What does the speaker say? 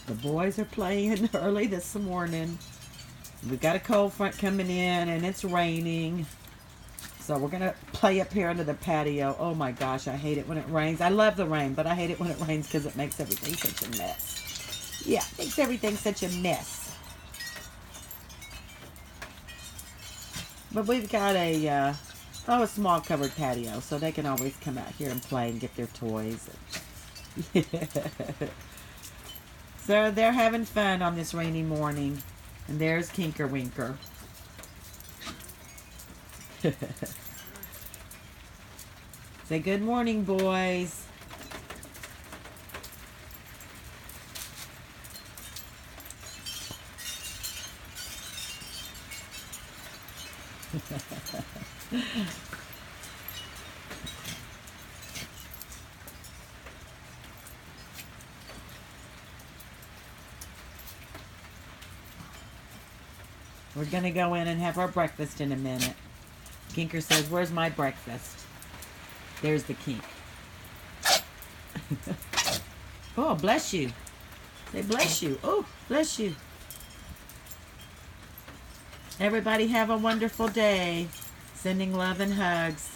The boys are playing early this morning. We've got a cold front coming in and it's raining. So we're going to play up here under the patio. Oh my gosh, I hate it when it rains. I love the rain, but I hate it when it rains because it makes everything such a mess. Yeah, it makes everything such a mess. But we've got a small covered patio, so they can always come out here and play and get their toys. So they're having fun on this rainy morning. And there's Kinker Winker. Say good morning, boys. We're going to go in and have our breakfast in a minute. Kinker says, where's my breakfast? There's the kink. Oh, bless you. Say bless you. Oh, bless you. Everybody have a wonderful day. Sending love and hugs.